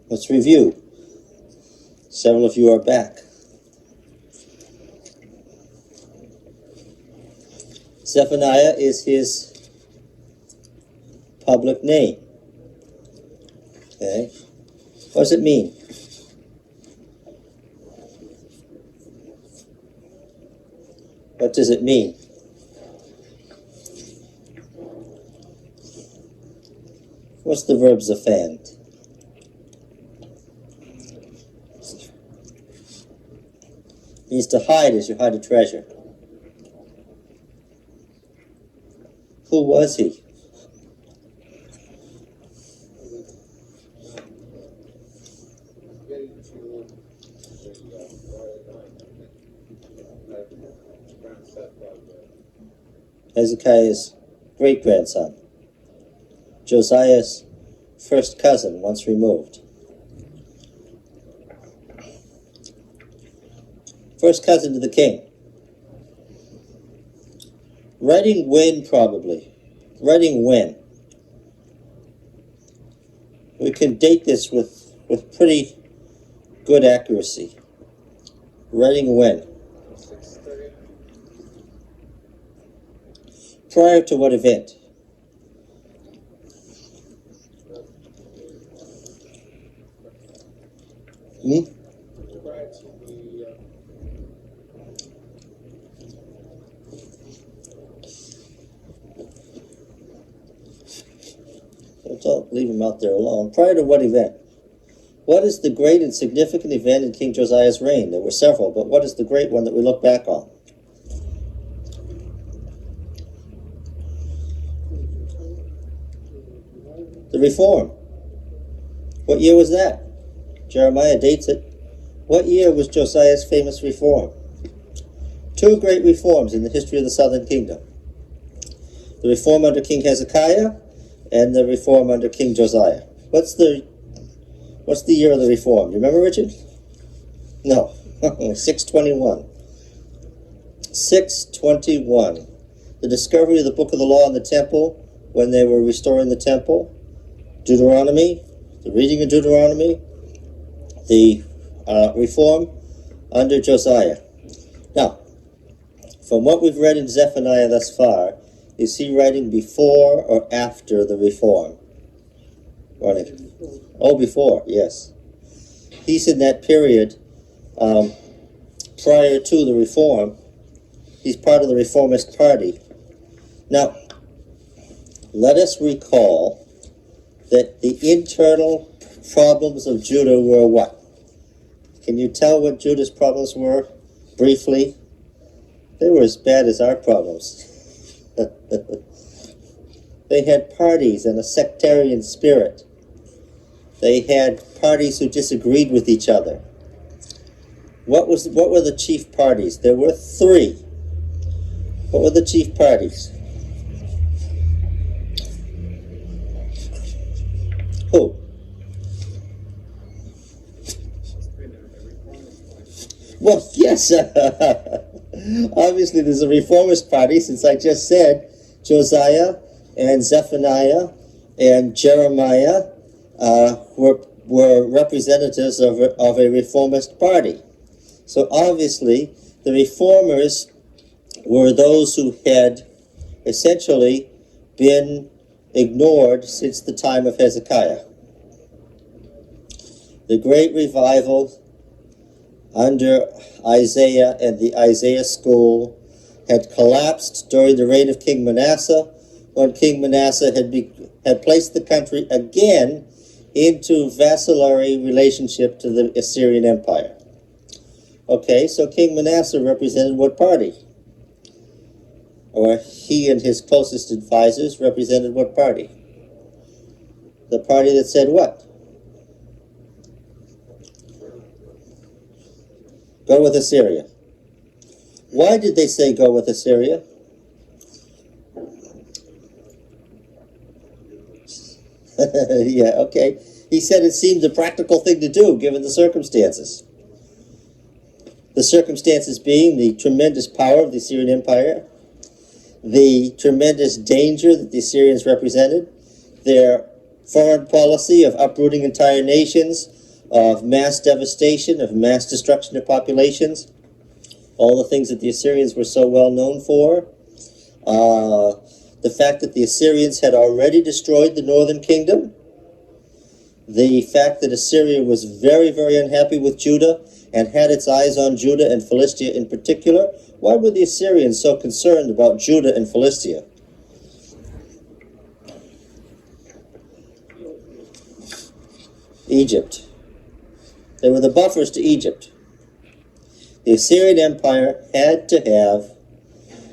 Let's review. Several of you are back. Zephaniah is his public name. Okay? What does it mean? What does it mean? What's the verb zephand? Means to hide as you hide a treasure. Who was he? Hezekiah's great-grandson. Josiah's first cousin, once removed. First cousin to the king. Writing when, probably. Writing when. We can date this with pretty good accuracy. Writing when. Prior to what event? Don't leave him out there alone. Prior to what event? What is the great and significant event in King Josiah's reign? There were several, but what is the great one that we look back on? The reform. What year was that? Jeremiah dates it. What year was Josiah's famous reform? Two great reforms in the history of the southern kingdom. The reform under King Hezekiah and the reform under King Josiah. What's the year of the reform? Do you remember, Richard? No. 621. 621. The discovery of the book of the law in the temple when they were restoring the temple. Deuteronomy, the reading of Deuteronomy, the reform under Josiah. Now, from what we've read in Zephaniah thus far, is he writing before or after the reform? Ronnie? Oh, before, yes. He's in that period prior to the reform. He's part of the reformist party. Now, let us recall that the internal problems of Judah were what? Can you tell what Judah's problems were, briefly? They were as bad as our problems. They had parties and a sectarian spirit. They had parties who disagreed with each other. What were the chief parties? There were three. What were the chief parties? Who? Well, yes. Obviously, there's a reformist party, since I just said Josiah and Zephaniah and Jeremiah were representatives of a reformist party. So obviously, the reformers were those who had essentially been ignored since the time of Hezekiah. The great revival under Isaiah and the Isaiah school had collapsed during the reign of King Manasseh, when King Manasseh had placed the country again into vassalary relationship to the Assyrian Empire. Okay, so King Manasseh represented what party? Or he and his closest advisors represented what party? The party that said what? Go with Assyria. Why did they say go with Assyria? Yeah, okay. He said it seemed the practical thing to do given the circumstances. The circumstances being the tremendous power of the Assyrian Empire, the tremendous danger that the Assyrians represented, their foreign policy of uprooting entire nations, of mass devastation, of mass destruction of populations, all the things that the Assyrians were so well known for. The fact that the Assyrians had already destroyed the northern kingdom. The fact that Assyria was very, very unhappy with Judah and had its eyes on Judah and Philistia in particular. Why were the Assyrians so concerned about Judah and Philistia? Egypt. They were the buffers to Egypt. The Assyrian Empire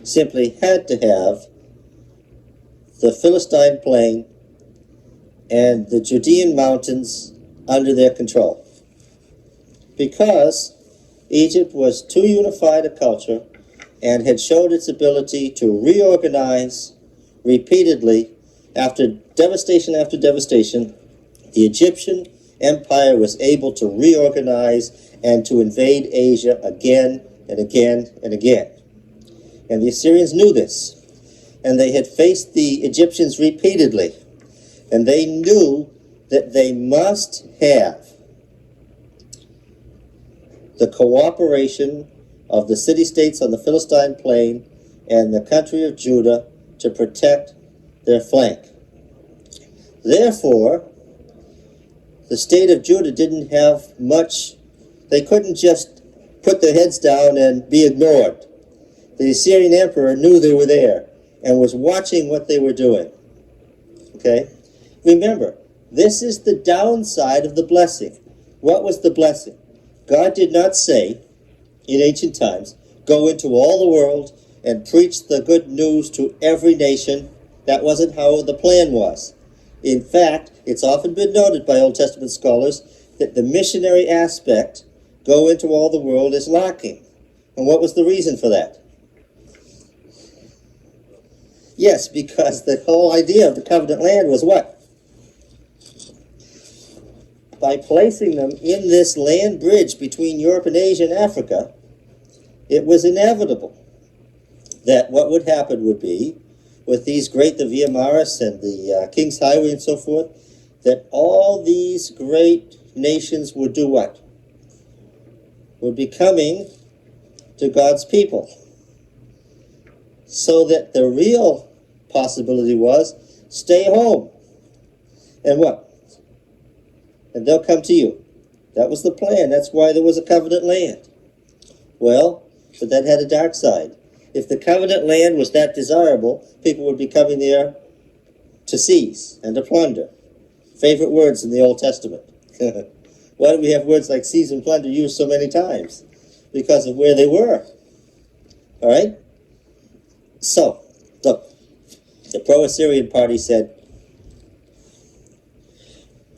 simply had to have the Philistine plain and the Judean mountains under their control. Because Egypt was too unified a culture and had showed its ability to reorganize repeatedly after devastation, the Egyptian Empire was able to reorganize and to invade Asia again and again and again. And the Assyrians knew this. And they had faced the Egyptians repeatedly. And they knew that they must have the cooperation of the city-states on the Philistine plain and the country of Judah to protect their flank. Therefore, the state of Judah didn't have much. They couldn't just put their heads down and be ignored. The Assyrian emperor knew they were there and was watching what they were doing. Okay? Remember, this is the downside of the blessing. What was the blessing? God did not say, in ancient times, go into all the world and preach the good news to every nation. That wasn't how the plan was. In fact, it's often been noted by Old Testament scholars that the missionary aspect, go into all the world, is lacking. And what was the reason for that? Yes, because the whole idea of the covenant land was what? By placing them in this land bridge between Europe and Asia and Africa, it was inevitable that what would happen would be, with these great, the Via Maris and the King's Highway and so forth, that all these great nations would do what? Would be coming to God's people. So that the real possibility was, stay home. And what? And they'll come to you. That was the plan. That's why there was a covenant land. Well, but that had a dark side. If the covenant land was that desirable, people would be coming there to seize and to plunder. Favorite words in the Old Testament. Why do we have words like seize and plunder used so many times? Because of where they were. All right? So, look, the pro-Assyrian party said,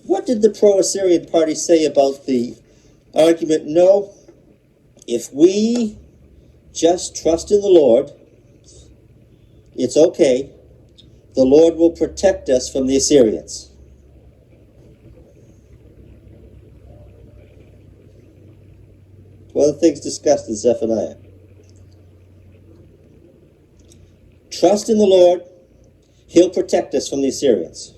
what did the pro-Assyrian party say about the argument? No, if we just trust in the Lord, it's okay. The Lord will protect us from the Assyrians. One of the things discussed in Zephaniah. Trust in the Lord, He'll protect us from the Assyrians.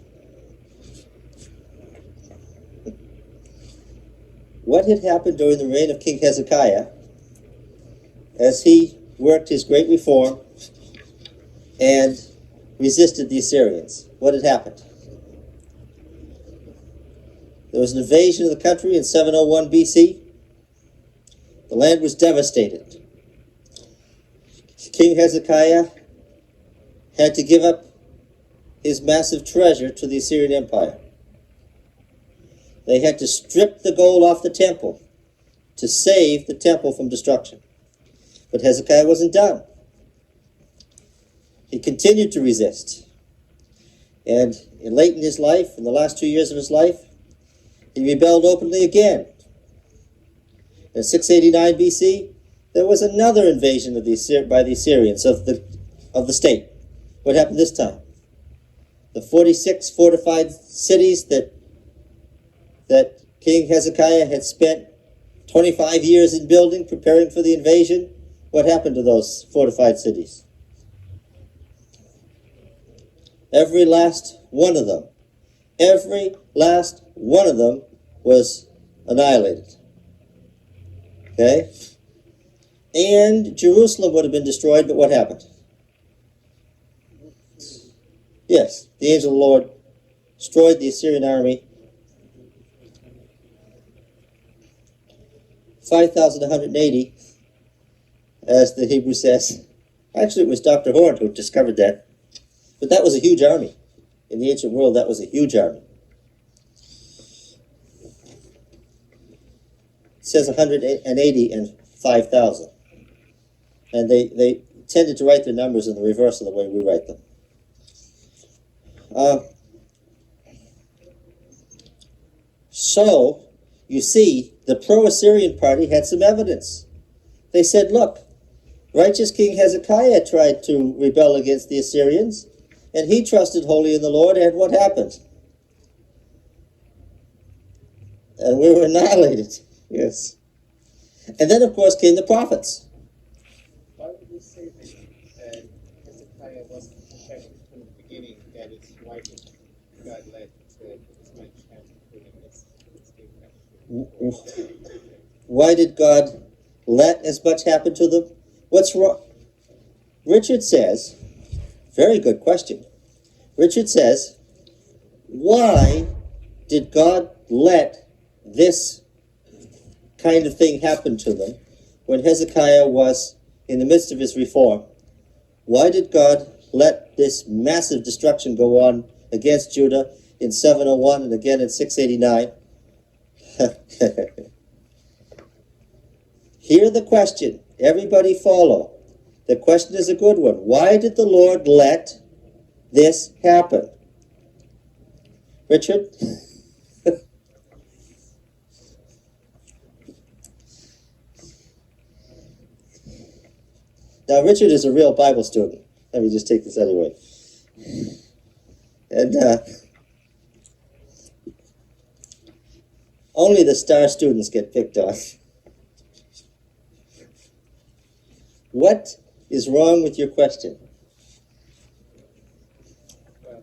What had happened during the reign of King Hezekiah as he worked his great reform and resisted the Assyrians? What had happened? There was an invasion of the country in 701 BC. The land was devastated. King Hezekiah had to give up his massive treasure to the Assyrian Empire. They had to strip the gold off the temple to save the temple from destruction. But Hezekiah wasn't done. He continued to resist. And late in his life, in the last 2 years of his life, he rebelled openly again. In 689 BC, there was another invasion by the Assyrians of the state. What happened this time? The 46 fortified cities that King Hezekiah had spent 25 years in building, preparing for the invasion, what happened to those fortified cities? Every last one of them was annihilated. Okay? And Jerusalem would have been destroyed, but what happened? Yes, the angel of the Lord destroyed the Assyrian army. 5,180, as the Hebrew says. Actually, it was Dr. Horn who discovered that. But that was a huge army. In the ancient world, that was a huge army. It says 180 and 5,000. And they tended to write their numbers in the reverse of the way we write them. So, you see, the pro-Assyrian party had some evidence. They said, look, righteous King Hezekiah tried to rebel against the Assyrians, and he trusted wholly in the Lord, and what happened? And we were annihilated. Yes. And then, of course, came the prophets. Why would we say that Hezekiah wasn't protected from the beginning, that it's why did God let this much happen to him? Why did God let as much happen to them? What's wrong? Richard says, very good question. Richard says, why did God let this kind of thing happen to them when Hezekiah was in the midst of his reform? Why did God let this massive destruction go on against Judah in 701 and again in 689? Hear the question. Everybody follow. The question is a good one. Why did the Lord let this happen? Richard? Now, Richard is a real Bible student. Let me just take this anyway. And only the star students get picked on. What is wrong with your question? Well,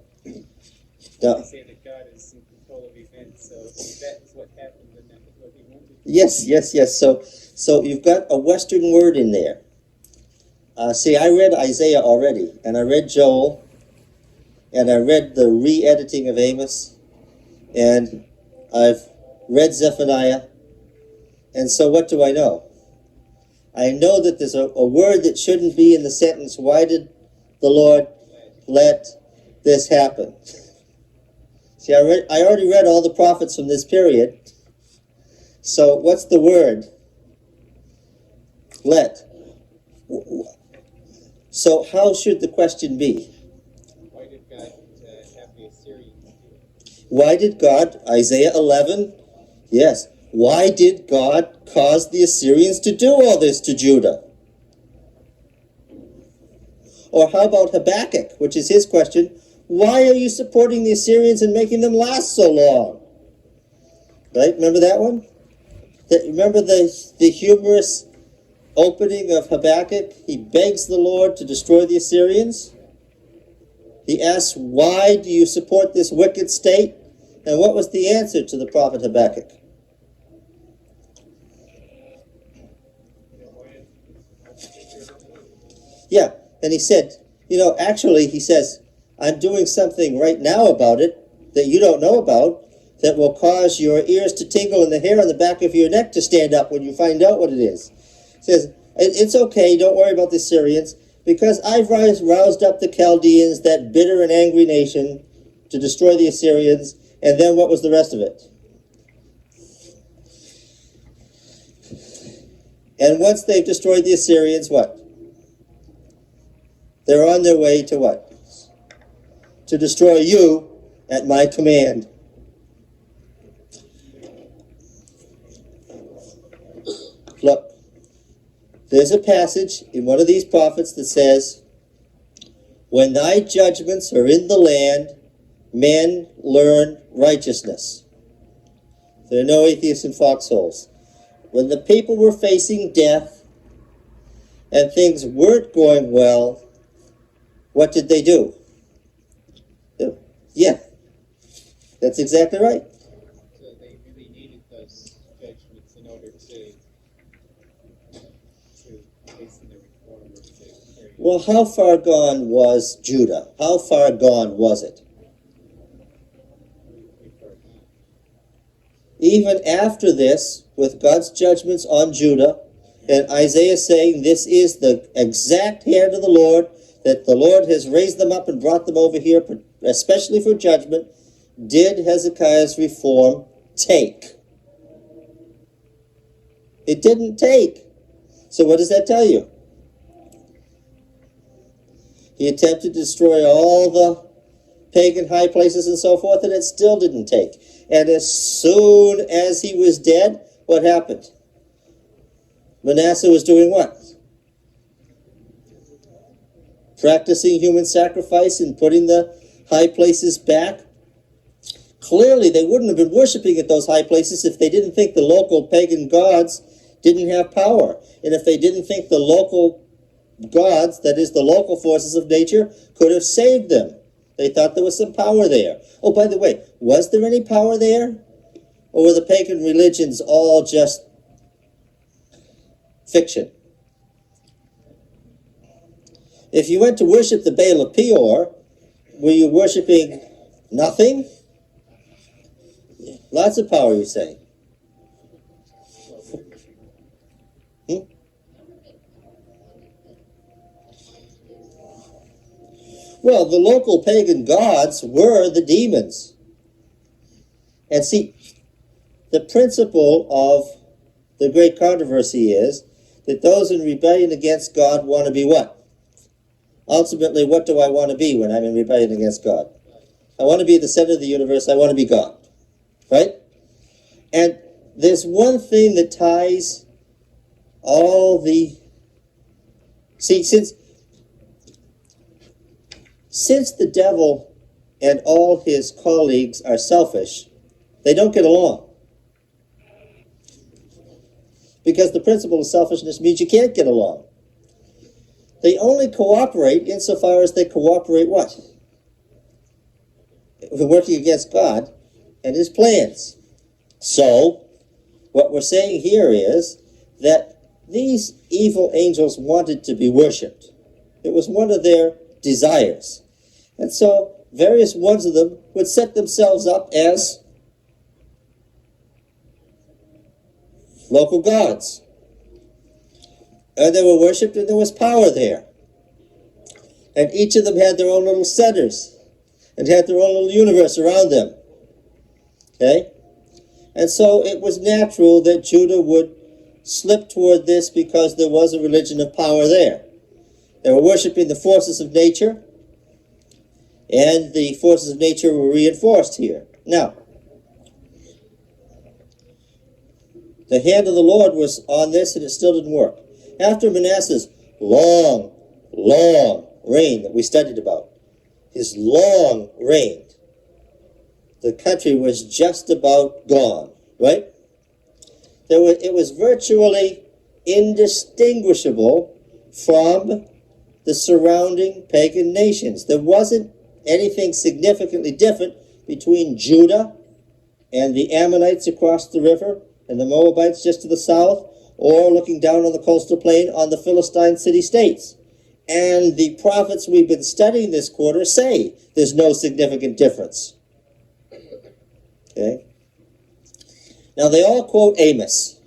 No. they say that God is in control of events, so if that is what happened, then that was what he wanted. Yes. So you've got a Western word in there. See, I read Isaiah already, and I read Joel, and I read the re-editing of Amos, and I've read Zephaniah, and so what do I know? I know that there's a word that shouldn't be in the sentence, why did the Lord let this happen? See, I already read all the prophets from this period, so what's the word? Let. So how should the question be? Why did God have the Assyrians do it? Why did God, Isaiah 11, yes, why did God cause the Assyrians to do all this to Judah? Or how about Habakkuk, which is his question, why are you supporting the Assyrians and making them last so long? Right, remember that one? Remember the humorous opening of Habakkuk? He begs the Lord to destroy the Assyrians. He asks, why do you support this wicked state? And what was the answer to the prophet Habakkuk? Yeah, and he said, actually, he says, I'm doing something right now about it that you don't know about that will cause your ears to tingle and the hair on the back of your neck to stand up when you find out what it is. He says, it's okay, don't worry about the Syrians, because I've roused up the Chaldeans, that bitter and angry nation, to destroy the Assyrians. And then what was the rest of it? And once they've destroyed the Assyrians, what? They're on their way to what? To destroy you at my command. Look, there's a passage in one of these prophets that says, when thy judgments are in the land, men learn righteousness. There are no atheists in foxholes. When the people were facing death and things weren't going well, what did they do? Yeah, that's exactly right. So they really needed those Well, how far gone was Judah? How far gone was it? Even after this, with God's judgments on Judah, and Isaiah saying this is the exact hand of the Lord, that the Lord has raised them up and brought them over here, especially for judgment, did Hezekiah's reform take? It didn't take. So what does that tell you? He attempted to destroy all the pagan high places and so forth, and it still didn't take. And as soon as he was dead, what happened? Manasseh was doing what? Practicing human sacrifice and putting the high places back. Clearly, they wouldn't have been worshiping at those high places if they didn't think the local pagan gods didn't have power. And if they didn't think the local gods, that is the local forces of nature, could have saved them. They thought there was some power there. Oh, by the way, was there any power there? Or were the pagan religions all just fiction? If you went to worship the Baal of Peor, were you worshiping nothing? Lots of power, you say. Well, the local pagan gods were the demons. And see, the principle of the great controversy is that those in rebellion against God want to be what? Ultimately, what do I want to be when I'm in rebellion against God? I want to be the center of the universe. I want to be God. Right? And there's one thing that ties all the... See, since the devil and all his colleagues are selfish, they don't get along. Because the principle of selfishness means you can't get along. They only cooperate insofar as they cooperate what? Working against God and his plans. So, what we're saying here is that these evil angels wanted to be worshipped. It was one of their desires. And so, various ones of them would set themselves up as local gods. And they were worshipped and there was power there. And each of them had their own little centers and had their own little universe around them. Okay? And so it was natural that Judah would slip toward this because there was a religion of power there. They were worshiping the forces of nature, and the forces of nature were reinforced here. Now, the hand of the Lord was on this and it still didn't work. After Manasseh's long reign that we studied about, his long reign, the country was just about gone, right? It was virtually indistinguishable from the surrounding pagan nations. There wasn't anything significantly different between Judah and the Ammonites across the river and the Moabites just to the south, or looking down on the coastal plain on the Philistine city-states. And the prophets we've been studying this quarter say there's no significant difference. Okay? Now they all quote Amos.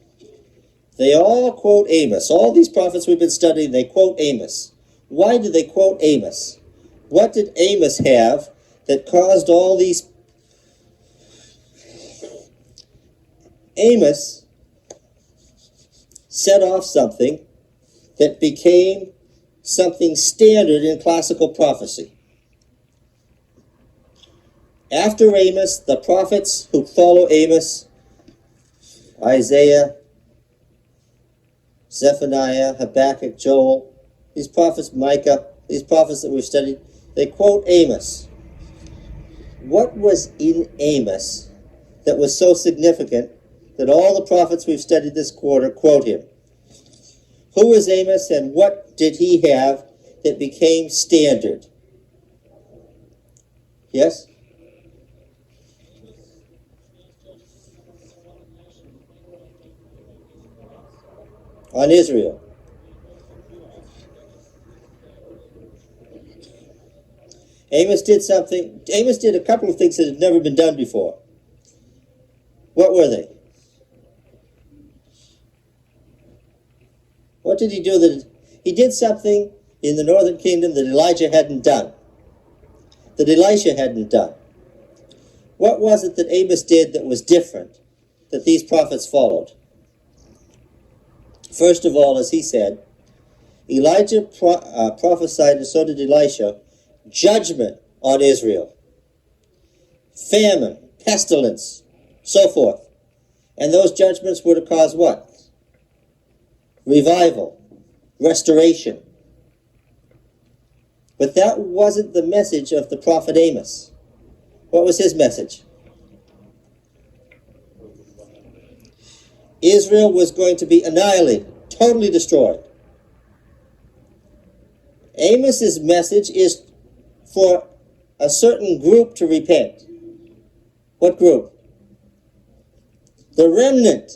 They all quote Amos. All these prophets we've been studying, they quote Amos. Why did they quote Amos? What did Amos have that caused all these... Amos set off something that became something standard in classical prophecy. After Amos, the prophets who follow Amos, Isaiah, Zephaniah, Habakkuk, Joel, these prophets, Micah, these prophets that we've studied, they quote Amos. What was in Amos that was so significant that all the prophets we've studied this quarter quote him? Who was Amos and what did he have that became standard? Yes? On Israel. Amos did something. Amos did a couple of things that had never been done before. What were they? What did he do? He did something in the northern kingdom that Elijah hadn't done, that Elisha hadn't done. What was it that Amos did that was different, that these prophets followed? First of all, as he said, Elijah prophesied, and so did Elisha, judgment on Israel, famine, pestilence, so forth. And those judgments were to cause what? Revival, restoration. But that wasn't the message of the prophet Amos. What was his message? Israel was going to be annihilated, totally destroyed. Amos's message is for a certain group to repent. What group? The remnant.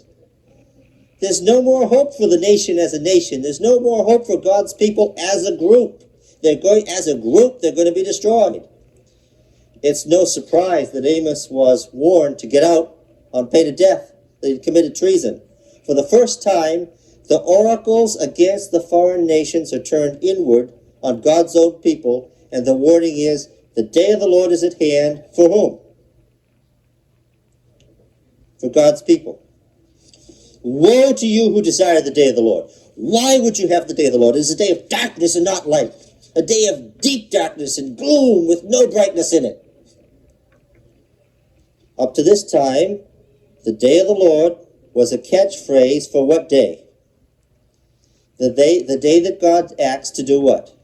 There's no more hope for the nation as a nation. There's no more hope for God's people as a group. They're going to be destroyed. It's no surprise that Amos was warned to get out on pain of death, that he'd committed treason. For the first time, the oracles against the foreign nations are turned inward on God's own people, and the warning is, the day of the Lord is at hand. For whom? For God's people. Woe to you who desire the day of the Lord. Why would you have the day of the Lord? It is a day of darkness and not light. A day of deep darkness and gloom with no brightness in it. Up to this time, the day of the Lord was a catchphrase for what day? The day that God acts to do what?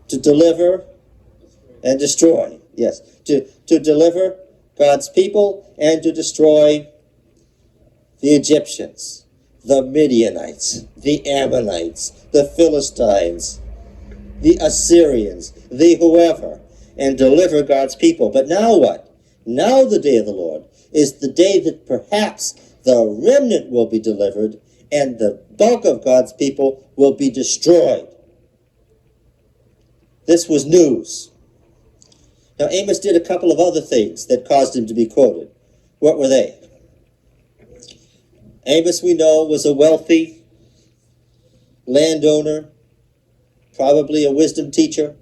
To deliver and destroy. Yes, to deliver God's people and to destroy the Egyptians, the Midianites, the Ammonites, the Philistines, the Assyrians, the whoever, and deliver God's people. But now what? Now the day of the Lord is the day that perhaps the remnant will be delivered and the bulk of God's people will be destroyed. This was news. Now Amos did a couple of other things that caused him to be quoted. What were they? Amos, we know, was a wealthy landowner, probably a wisdom teacher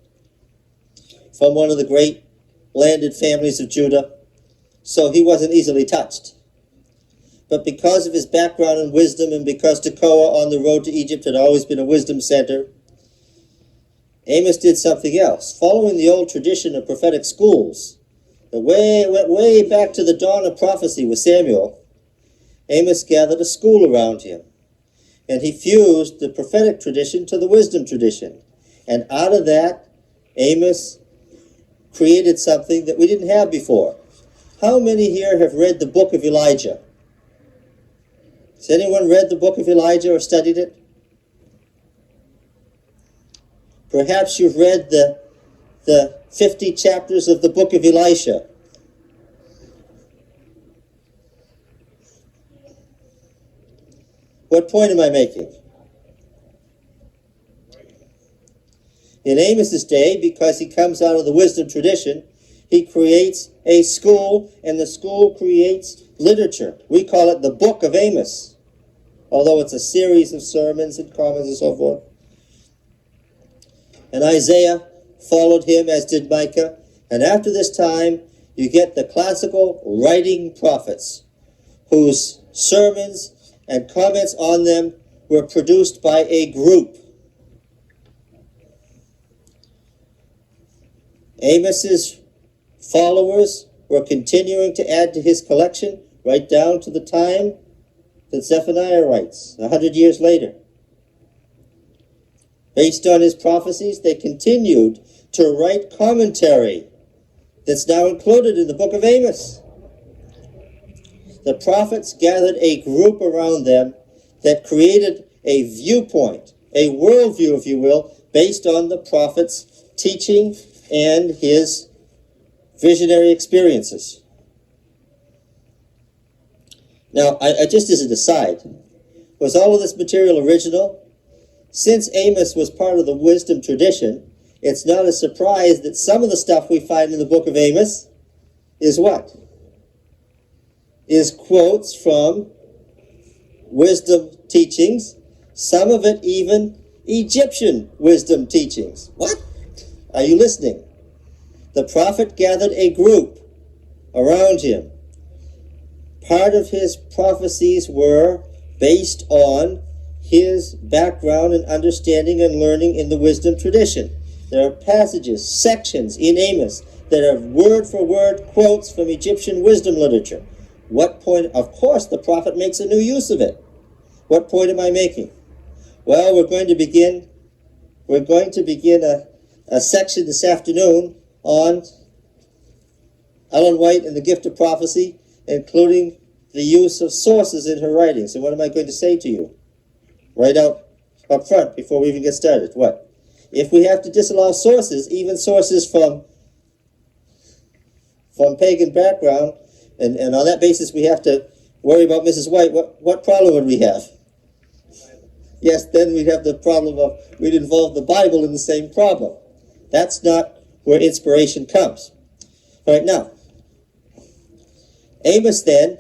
from one of the great landed families of Judah, so he wasn't easily touched. But because of his background in wisdom and because Tekoa on the road to Egypt had always been a wisdom center, Amos did something else. Following the old tradition of prophetic schools, that went way back to the dawn of prophecy with Samuel, Amos gathered a school around him, and he fused the prophetic tradition to the wisdom tradition. And out of that, Amos created something that we didn't have before. How many here have read the book of Elijah? Has anyone read the book of Elijah or studied it? Perhaps you've read the 50 chapters of the book of Elisha. What point am I making? In Amos's day, because he comes out of the wisdom tradition, he creates a school, and the school creates literature. We call it the Book of Amos, although it's a series of sermons and comments and so forth. And Isaiah followed him, as did Micah. And after this time, you get the classical writing prophets, whose sermons and comments on them were produced by a group. Amos's followers were continuing to add to his collection right down to the time that Zephaniah writes, 100 years later. Based on his prophecies, they continued to write commentary that's now included in the book of Amos. The prophets gathered a group around them that created a viewpoint, a worldview, if you will, based on the prophet's teaching and his visionary experiences. Now, I just as an aside, was all of this material original? Since Amos was part of the wisdom tradition, it's not a surprise that some of the stuff we find in the book of Amos is what? Is quotes from wisdom teachings, some of it even Egyptian wisdom teachings. What? Are you listening? The prophet gathered a group around him. Part of his prophecies were based on his background and understanding and learning in the wisdom tradition. There are passages, sections in Amos that are word for word quotes from Egyptian wisdom literature. What point? Of course, the prophet makes a new use of it. What point am I making? Well, we're going to begin a section this afternoon on Ellen White and the gift of prophecy, including the use of sources in her writings. And what am I going to say to you? Right out up front before we even get started. What? If we have to disallow sources, even sources from pagan background, and on that basis we have to worry about Mrs. White, what problem would we have? Yes, then we'd have the problem of, we'd involve the Bible in the same problem. That's not where inspiration comes. All right, now, Amos then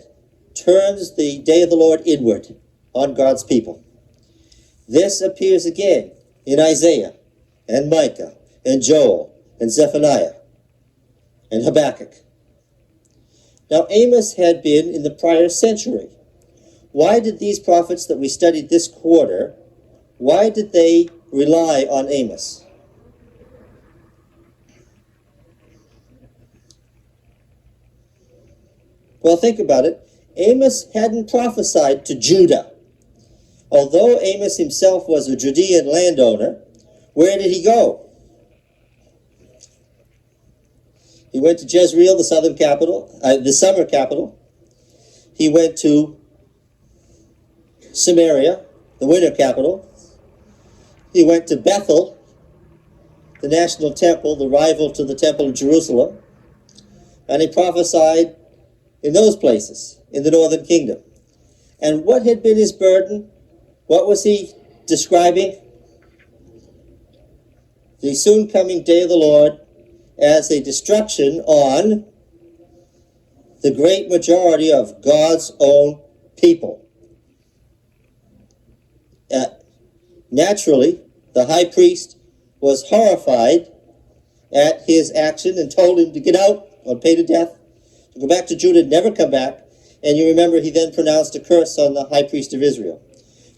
turns the day of the Lord inward on God's people. This appears again in Isaiah and Micah and Joel and Zephaniah and Habakkuk. Now, Amos had been in the prior century. Why did these prophets that we studied this quarter, why did they rely on Amos? Well, think about it. Amos hadn't prophesied to Judah. Although Amos himself was a Judean landowner, where did he go? He went to Jezreel, the southern capital, the summer capital. He went to Samaria, the winter capital. He went to Bethel, the national temple, the rival to the temple of Jerusalem. And he prophesied in those places, in the northern kingdom. And what had been his burden? What was he describing? The soon coming day of the Lord as a destruction on the great majority of God's own people. Naturally, the high priest was horrified at his action and told him to get out on pain of death, to go back to Judah, never come back. And you remember he then pronounced a curse on the high priest of Israel.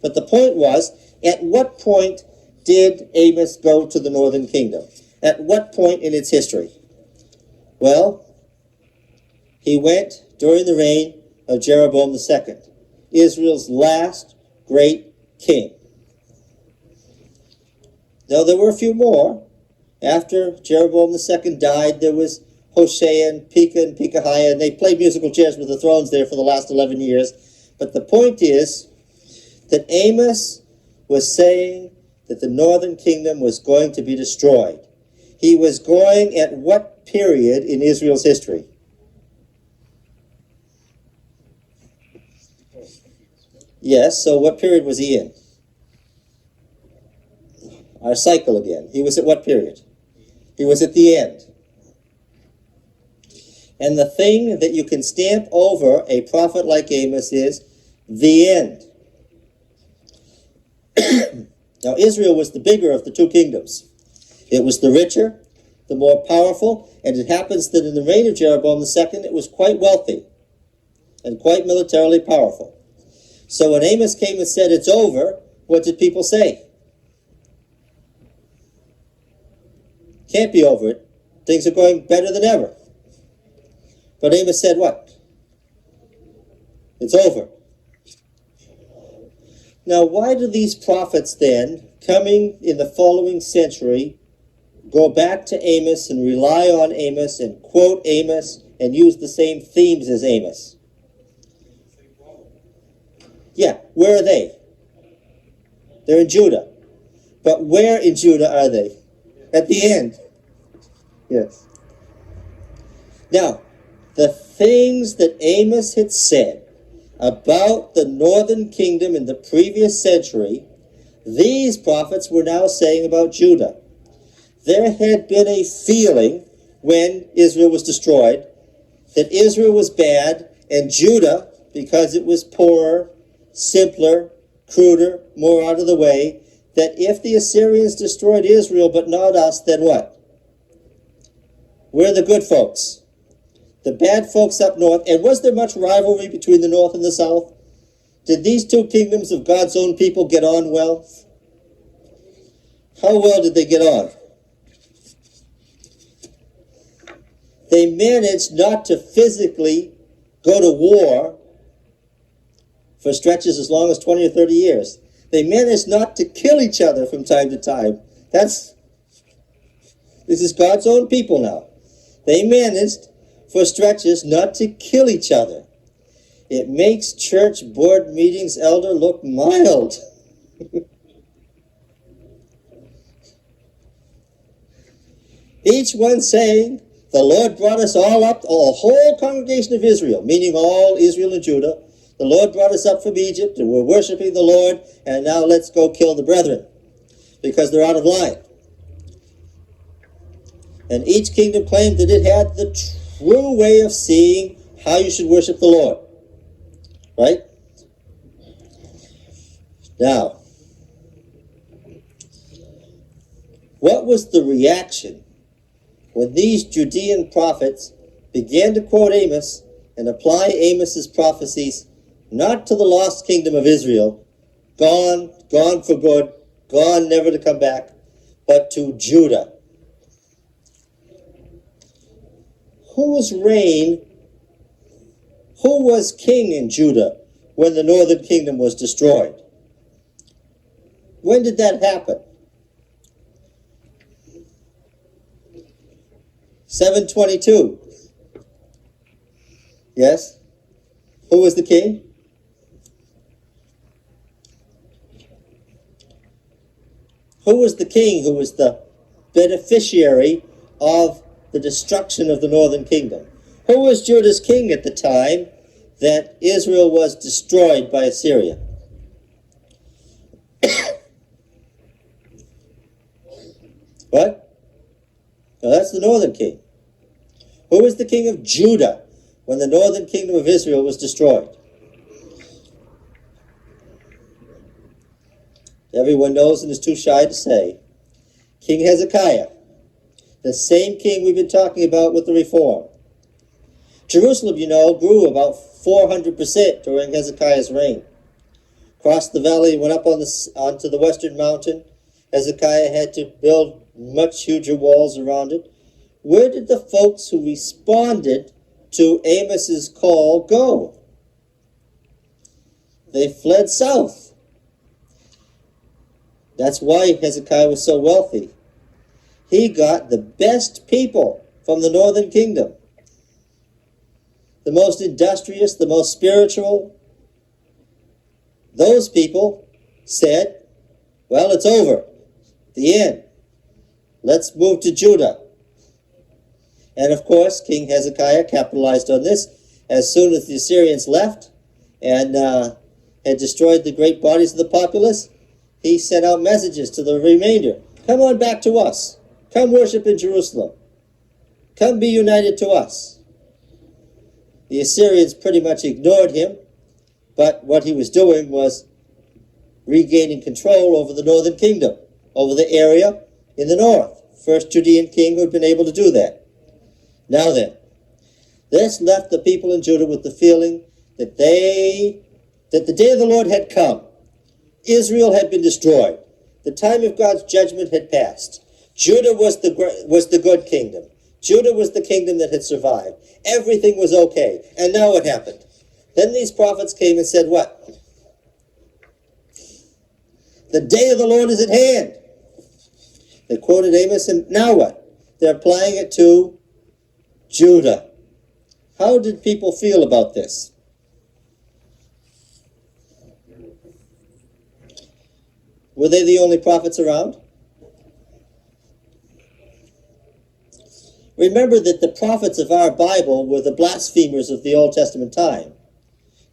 But the point was, at what point did Amos go to the northern kingdom? At what point in its history? Well, he went during the reign of Jeroboam II, Israel's last great king. Now, there were a few more. After Jeroboam II died, there was Hoshea and Pekah and Pekahiah, and they played musical chairs with the thrones there for the last 11 years. But the point is that Amos was saying that the northern kingdom was going to be destroyed. He was going at what period in Israel's history? Yes, so what period was he in? Our cycle again. He was at what period? He was at the end. And the thing that you can stamp over a prophet like Amos is the end. Now, Israel was the bigger of the two kingdoms. It was the richer, the more powerful, and it happens that in the reign of Jeroboam II, it was quite wealthy and quite militarily powerful. So when Amos came and said it's over, what did people say? Can't be over it. Things are going better than ever. But Amos said what? It's over. Now, why do these prophets then, coming in the following century, go back to Amos and rely on Amos and quote Amos and use the same themes as Amos? Yeah, where are they? They're in Judah. But where in Judah are they? At the end. Yes. Now, the things that Amos had said about the northern kingdom in the previous century, these prophets were now saying about Judah. there had been a feeling when Israel was destroyed that Israel was bad and Judah, because it was poorer, simpler, cruder, more out of the way, that if the Assyrians destroyed Israel but not us, then what? We're the good folks. The bad folks up north. And was there much rivalry between the north and the south? Did these two kingdoms of God's own people get on well? How well did they get on? They managed not to physically go to war for stretches as long as 20 or 30 years. They managed not to kill each other from time to time. This is God's own people now. They managed for stretches not to kill each other. It makes church board meetings, elder, look mild. Each one saying, the Lord brought us all up, the whole congregation of Israel, meaning all Israel and Judah. The Lord brought us up from Egypt, and we're worshiping the Lord, and now let's go kill the brethren, because they're out of line. And each kingdom claimed that it had the true way of seeing how you should worship the Lord. Right? Now, what was the reaction when these Judean prophets began to quote Amos and apply Amos's prophecies not to the lost kingdom of Israel, gone for good, gone never to come back, but to Judah? Who was king in Judah when the northern kingdom was destroyed? When did that happen? 722. Yes? Who was the king? Who was the king who was the beneficiary of the destruction of the northern kingdom? Who was Judah's king at the time that Israel was destroyed by Assyria? What? No, that's the northern king. Who was the king of Judah when the northern kingdom of Israel was destroyed? Everyone knows and is too shy to say. King Hezekiah. The same king we've been talking about with the reform. Jerusalem, you know, grew about 400% during Hezekiah's reign. Crossed the valley, went up onto the western mountain. Hezekiah had to build much huger walls around it. Where did the folks who responded to Amos's call go? They fled south. That's why Hezekiah was so wealthy. He got the best people from the northern kingdom. The most industrious, the most spiritual. Those people said, well, it's over. The end. Let's move to Judah. And of course, King Hezekiah capitalized on this. As soon as the Assyrians left and had destroyed the great bodies of the populace, he sent out messages to the remainder. Come on back to us. Come worship in Jerusalem. Come be united to us. The Assyrians pretty much ignored him, but what he was doing was regaining control over the northern kingdom, over the area in the north. First Judean king who had been able to do that. Now then, this left the people in Judah with the feeling that the day of the Lord had come. Israel had been destroyed. The time of God's judgment had passed. Judah was the good kingdom. Judah was the kingdom that had survived. Everything was okay. And now what happened? Then these prophets came and said, what? The day of the Lord is at hand. They quoted Amos, and now what? They're applying it to Judah. How did people feel about this? Were they the only prophets around? Remember that the prophets of our Bible were the blasphemers of the Old Testament time.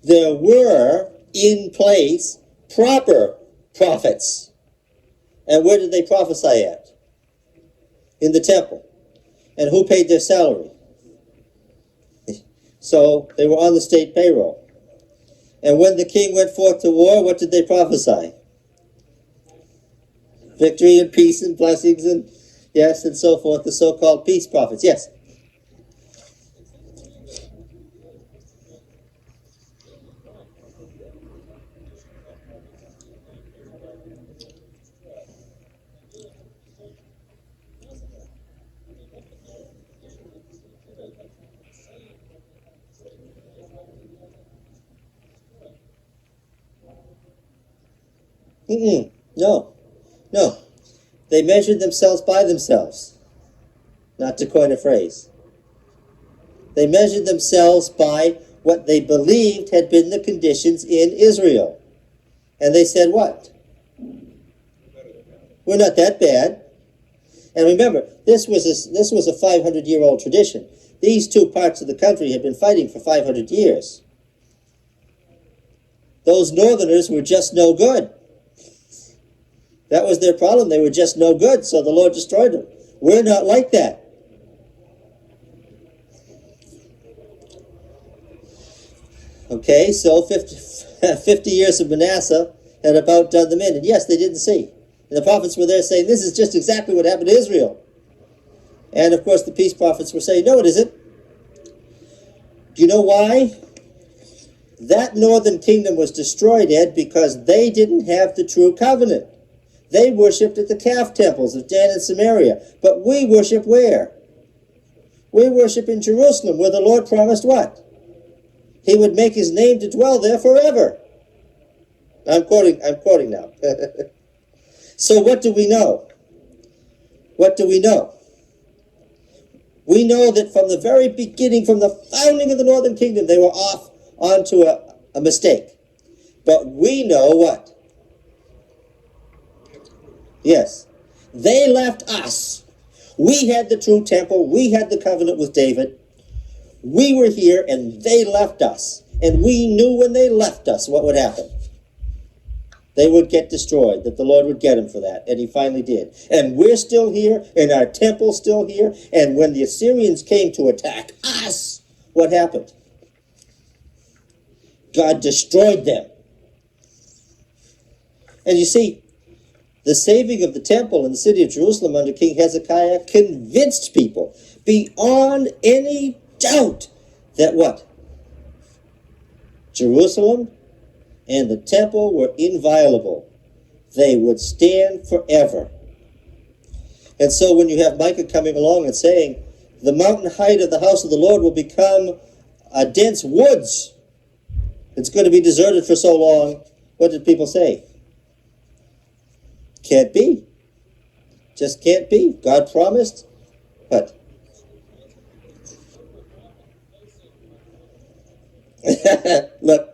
There were, in place, proper prophets. And where did they prophesy at? in the temple. And who paid their salary? So they were on the state payroll. And when the king went forth to war, what did they prophesy? Victory and peace and blessings and yes, and so forth, the so-called peace prophets. Yes? No. No. They measured themselves by themselves. Not to coin a phrase. They measured themselves by what they believed had been the conditions in Israel. And they said what? We're not that bad. And remember, this was a 500-year-old tradition. These two parts of the country had been fighting for 500 years. Those northerners were just no good. That was their problem. They were just no good, so the Lord destroyed them. We're not like that. Okay, so 50 years of Manasseh had about done them in. And yes, they didn't see. And the prophets were there saying, this is just exactly what happened to Israel. And of course the peace prophets were saying, no, it isn't. Do you know why? That northern kingdom was destroyed, Ed, because they didn't have the true covenant. They worshipped at the calf temples of Dan and Samaria. But we worship where? We worship in Jerusalem, where the Lord promised what? He would make his name to dwell there forever. I'm quoting now. So what do we know? What do we know? We know that from the very beginning, from the founding of the northern kingdom, they were off onto a mistake. But we know what? Yes. They left us. We had the true temple. We had the covenant with David. We were here and they left us. And we knew when they left us what would happen. They would get destroyed, that the Lord would get them for that. And he finally did. And we're still here, and our temple's still here. And when the Assyrians came to attack us, what happened? God destroyed them. And you see, the saving of the temple in the city of Jerusalem under King Hezekiah convinced people beyond any doubt that what? Jerusalem and the temple were inviolable. They would stand forever. And so when you have Micah coming along and saying, the mountain height of the house of the Lord will become a dense woods. It's going to be deserted for so long. What did people say? Can't be. Just can't be. God promised. What? Look,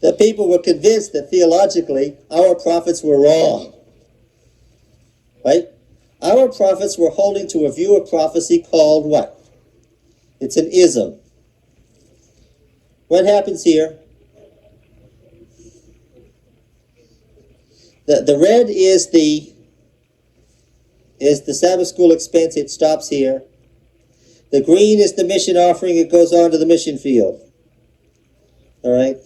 the people were convinced that theologically our prophets were wrong. Right? Our prophets were holding to a view of prophecy called what? It's an ism. What happens here? The red is the Sabbath school expense. It stops here. The green is the mission offering. It goes on to the mission field. All right?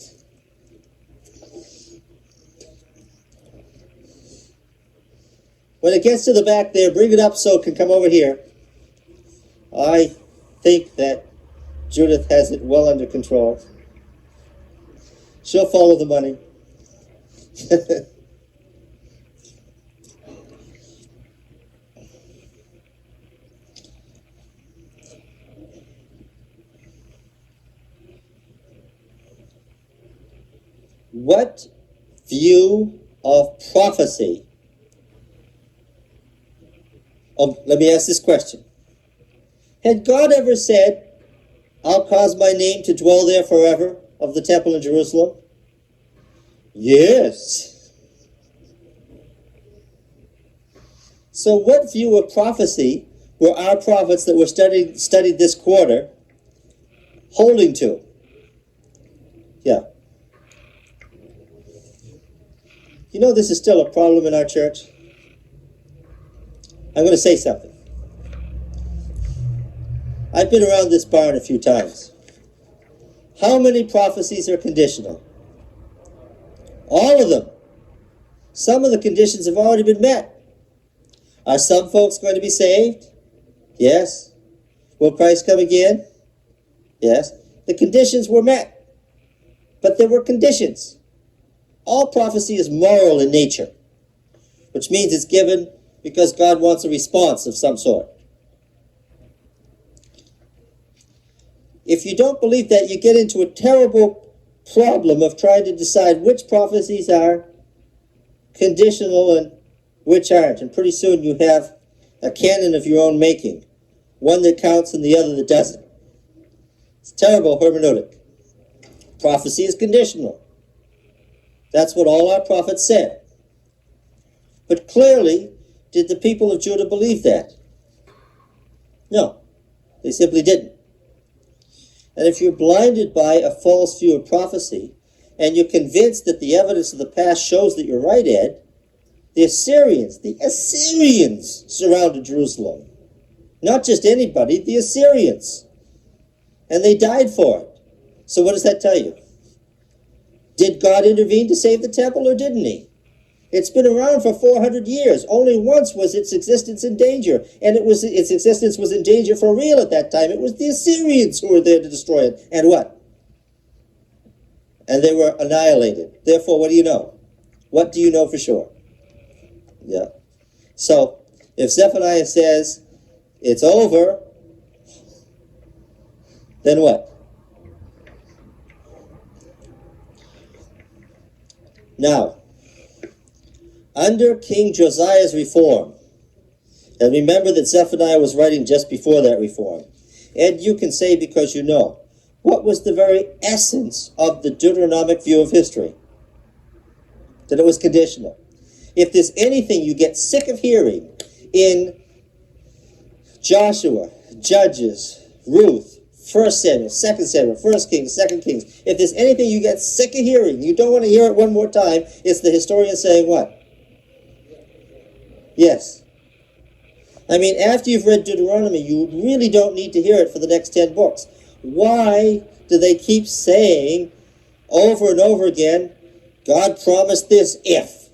When it gets to the back there, bring it up so it can come over here. I think that Judith has it well under control. She'll follow the money. What view of prophecy? Let me ask this question. Had God ever said, I'll cause my name to dwell there forever, of the temple in Jerusalem? Yes. So what view of prophecy were our prophets that were studied this quarter holding to? Yeah. You know this is still a problem in our church? I'm going to say something. I've been around this barn a few times. How many prophecies are conditional? All of them. Some of the conditions have already been met. Are some folks going to be saved? Yes. Will Christ come again? Yes. The conditions were met. But there were conditions. All prophecy is moral in nature, which means it's given because God wants a response of some sort. If you don't believe that, you get into a terrible problem of trying to decide which prophecies are conditional and which aren't. And pretty soon you have a canon of your own making, one that counts and the other that doesn't. It's terrible hermeneutic. Prophecy is conditional. That's what all our prophets said. But clearly, did the people of Judah believe that? No, they simply didn't. And if you're blinded by a false view of prophecy, and you're convinced that the evidence of the past shows that you're right, Ed, the Assyrians surrounded Jerusalem. Not just anybody, the Assyrians. And they died for it. So what does that tell you? Did God intervene to save the temple, or didn't he? It's been around for 400 years. Only once was its existence in danger. And its existence was in danger for real at that time. It was the Assyrians who were there to destroy it. And what? And they were annihilated. Therefore, what do you know? What do you know for sure? Yeah. So, if Zephaniah says it's over, then what? Now, under King Josiah's reform, and remember that Zephaniah was writing just before that reform, and you can say because you know, what was the very essence of the Deuteronomic view of history? That it was conditional. If there's anything you get sick of hearing in Joshua, Judges, Ruth, 1 Samuel, 2 Samuel, 1 Kings, 2 Kings, if there's anything you get sick of hearing, you don't want to hear it one more time, it's the historian saying what? Yes. I mean, after you've read Deuteronomy, you really don't need to hear it for the next 10 books. Why do they keep saying over and over again, God promised this if?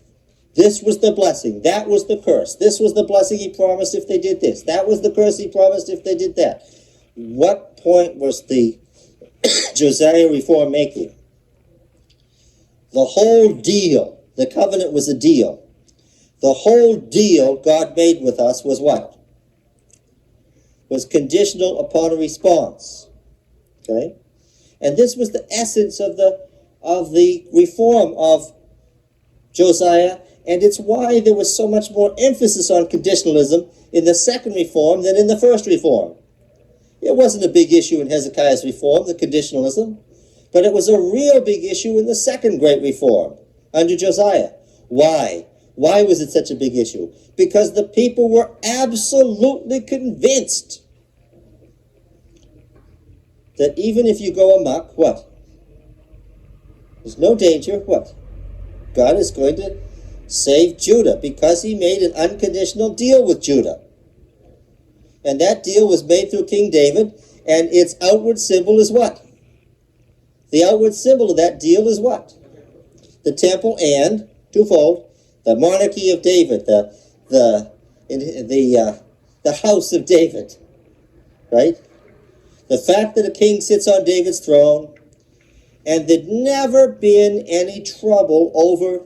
This was the blessing. That was the curse. This was the blessing he promised if they did this. That was the curse he promised if they did that. What point was the Josiah reform making? The whole deal, the covenant was a deal. The whole deal God made with us was what? Was conditional upon a response. Okay? And this was the essence of the reform of Josiah, and it's why there was so much more emphasis on conditionalism in the second reform than in the first reform. It wasn't a big issue in Hezekiah's reform, the conditionalism, but it was a real big issue in the second great reform under Josiah. Why? Why was it such a big issue? Because the people were absolutely convinced that even if you go amok, what? There's no danger, what? God is going to save Judah because he made an unconditional deal with Judah. And that deal was made through King David, and its outward symbol is what? The outward symbol of that deal is what? The temple and, twofold, the monarchy of David, the house of David, right? The fact that a king sits on David's throne, and there'd never been any trouble over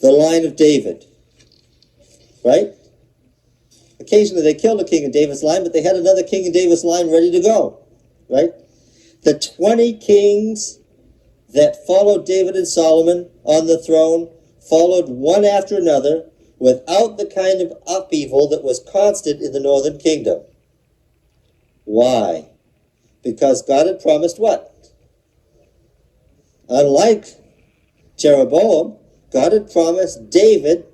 the line of David, right? Occasionally they killed a king in David's line, but they had another king in David's line ready to go, right? The 20 kings that followed David and Solomon on the throne followed one after another without the kind of upheaval that was constant in the northern kingdom. Why? Because God had promised what? Unlike Jeroboam, God had promised David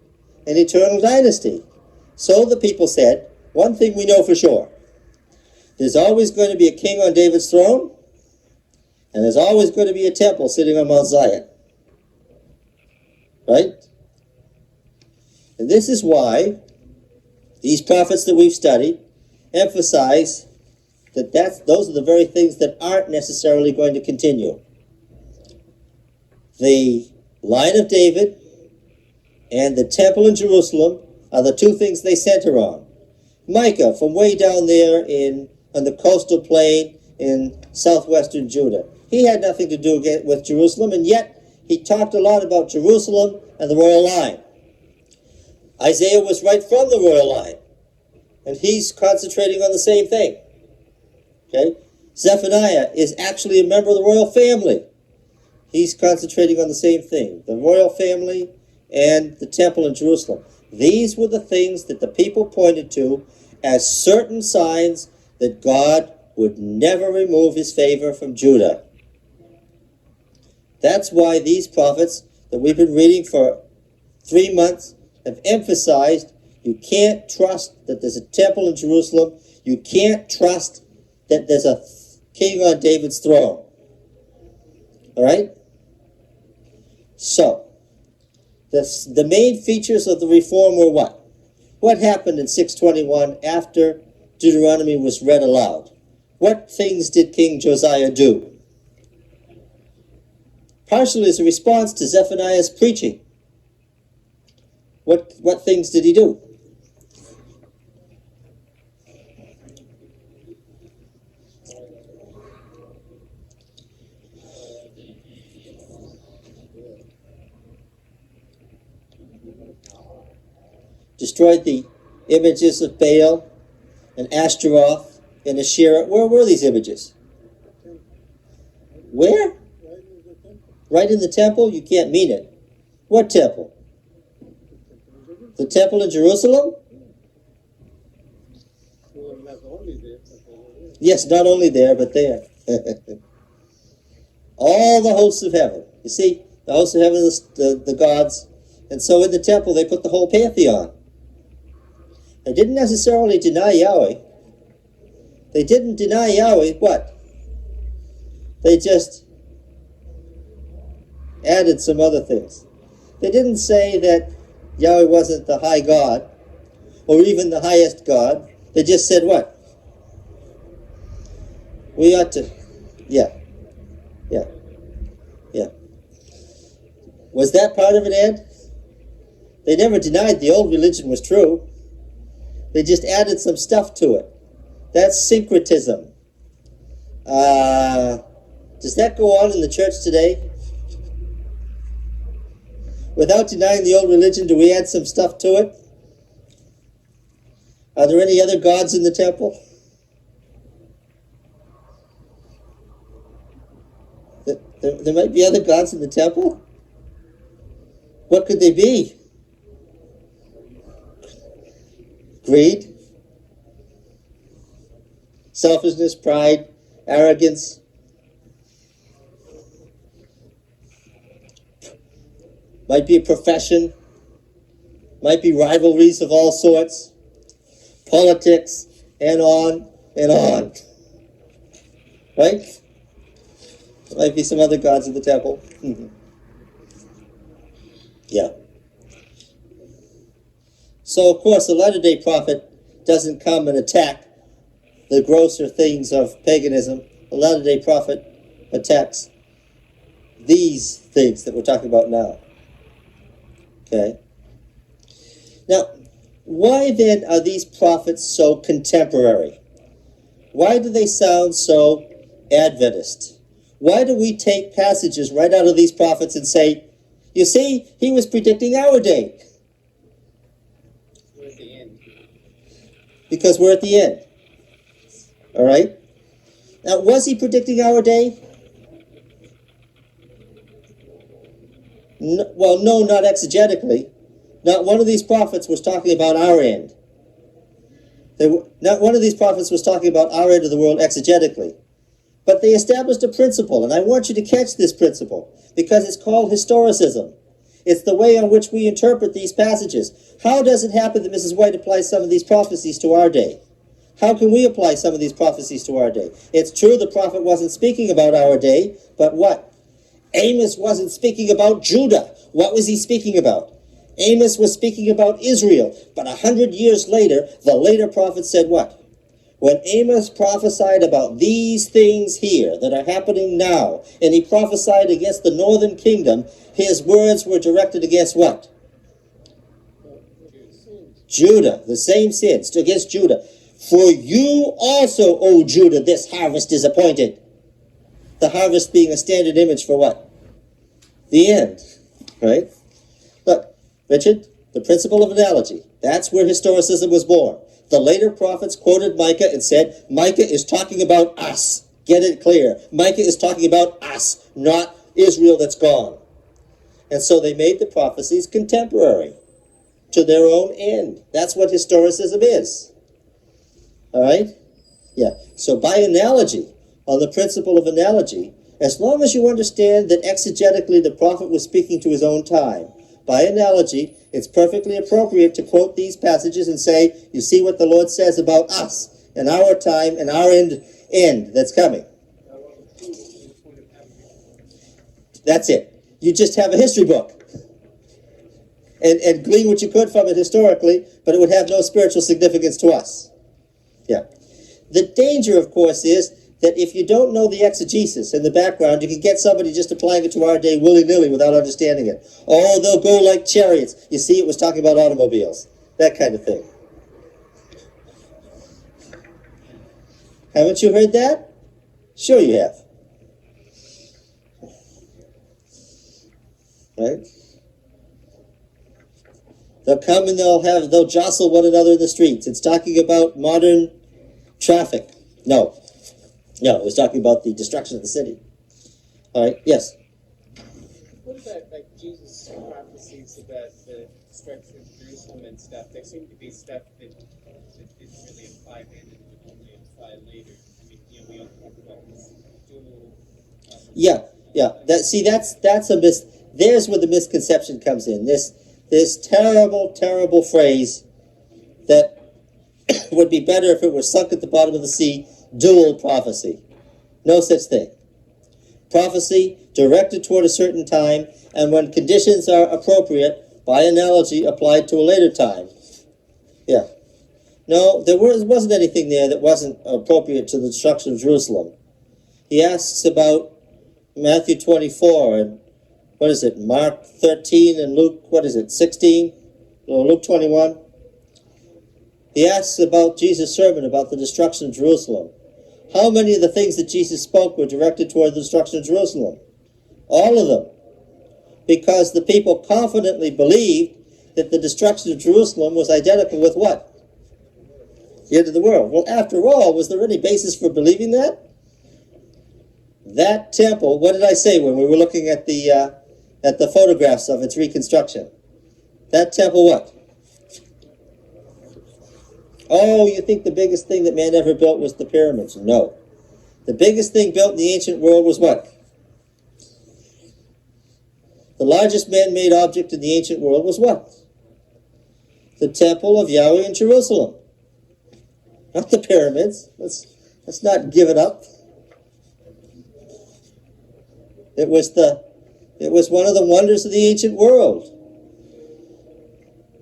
an eternal dynasty. So the people said, one thing we know for sure, there's always going to be a king on David's throne, and there's always going to be a temple sitting on Mount Zion. Right? And this is why these prophets that we've studied emphasize those are the very things that aren't necessarily going to continue. The line of David and the temple in Jerusalem are the two things they center on. Micah, from way down there on the coastal plain in southwestern Judah, he had nothing to do with Jerusalem, and yet he talked a lot about Jerusalem and the royal line. Isaiah was right from the royal line, and he's concentrating on the same thing. Okay? Zephaniah is actually a member of the royal family. He's concentrating on the same thing, the royal family and the temple in Jerusalem. These were the things that the people pointed to as certain signs that God would never remove his favor from Judah. That's why these prophets that we've been reading for 3 months have emphasized you can't trust that there's a temple in Jerusalem. You can't trust that there's a king on David's throne. All right? So, the main features of the reform were what? What happened in 621 after Deuteronomy was read aloud? What things did King Josiah do? Partially as a response to Zephaniah's preaching. What things did he do? Destroyed the images of Baal and Ashtaroth and Assyria. Where were these images? Where? Right in the temple? You can't mean it. What temple? The temple in Jerusalem? Yes, not only there, but there. All the hosts of heaven. You see, the hosts of heaven are the gods. And so in the temple, they put the whole pantheon. They didn't necessarily deny Yahweh. They didn't deny Yahweh. What? They just added some other things. They didn't say that Yahweh wasn't the high God, or even the highest God. They just said what? We ought to, yeah. Was that part of it, Ed? They never denied the old religion was true. They just added some stuff to it. That's syncretism. Does that go on in the church today? Without denying the old religion, do we add some stuff to it? Are there any other gods in the temple? There might be other gods in the temple? What could they be? Greed, selfishness, pride, arrogance. Might be a profession. Might be rivalries of all sorts. Politics, and on and on. Right? There might be some other gods in the temple. Yeah. So, of course, the latter-day prophet doesn't come and attack the grosser things of paganism. The latter-day prophet attacks these things that we're talking about now. Okay? Now, why then are these prophets so contemporary? Why do they sound so Adventist? Why do we take passages right out of these prophets and say, you see, he was predicting our day? We're at the end. Because we're at the end. All right? Now, was he predicting our day? No, well, no, not exegetically. Not one of these prophets was talking about our end. Not one of these prophets was talking about our end of the world exegetically. But they established a principle, and I want you to catch this principle, because it's called historicism. It's the way in which we interpret these passages. How does it happen that Mrs. White applies some of these prophecies to our day? How can we apply some of these prophecies to our day? It's true the prophet wasn't speaking about our day, but what? Amos wasn't speaking about Judah. What was he speaking about? Amos was speaking about Israel. But 100 years later, the later prophet said what? When Amos prophesied about these things here that are happening now, and he prophesied against the northern kingdom, his words were directed against what? Judah, the same sins, against Judah. For you also, O Judah, this harvest is appointed. The harvest being a standard image for what? The end, right? Look, Richard, the principle of analogy. That's where historicism was born. The later prophets quoted Micah and said, Micah is talking about us. Get it clear. Micah is talking about us, not Israel that's gone. And so they made the prophecies contemporary to their own end. That's what historicism is. All right? Yeah. So by analogy, on the principle of analogy, as long as you understand that exegetically the prophet was speaking to his own time, by analogy, it's perfectly appropriate to quote these passages and say, you see what the Lord says about us and our time and our end that's coming. That's it. You just have a history book and glean what you could from it historically, but it would have no spiritual significance to us. Yeah. The danger, of course, is that if you don't know the exegesis and the background, you can get somebody just applying it to our day willy-nilly without understanding it. Oh, they'll go like chariots. You see, it was talking about automobiles. That kind of thing. Haven't you heard that? Sure you have. Right? They'll come and they'll jostle one another in the streets. It's talking about modern traffic. No, it was talking about the destruction of the city. All right, yes? What about like Jesus' prophecies about the destruction of Jerusalem and stuff? There seem to be stuff that didn't really apply then and would only apply later. I mean, we all talk about this dual. Yeah. That's a there's where the misconception comes in. This terrible phrase that would be better if it were sunk at the bottom of the sea, dual prophecy. No such thing. Prophecy directed toward a certain time, and when conditions are appropriate, by analogy, applied to a later time. Yeah. No, there wasn't anything there that wasn't appropriate to the destruction of Jerusalem. He asks about Matthew 24 and Mark 13 and Luke, 16? Or Luke 21. He asks about Jesus' sermon about the destruction of Jerusalem. How many of the things that Jesus spoke were directed toward the destruction of Jerusalem? All of them. Because the people confidently believed that the destruction of Jerusalem was identical with what? The end of the world. Well, after all, was there any basis for believing that? That temple, what did I say when we were looking at the photographs of its reconstruction? That temple what? Oh, you think the biggest thing that man ever built was the pyramids? No. The biggest thing built in the ancient world was what? The largest man-made object in the ancient world was what? The temple of Yahweh in Jerusalem. Not the pyramids. Let's not give it up. It was one of the wonders of the ancient world.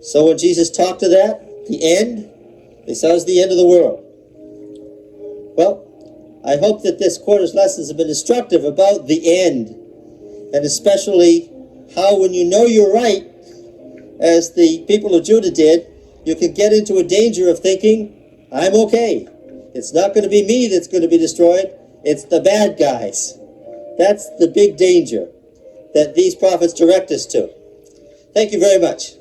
So when Jesus talked to that, the end, they saw it was the end of the world. Well, I hope that this quarter's lessons have been instructive about the end, and especially how when you know you're right, as the people of Judah did, you can get into a danger of thinking, I'm okay. It's not going to be me that's going to be destroyed. It's the bad guys. That's the big danger that these prophets direct us to. Thank you very much.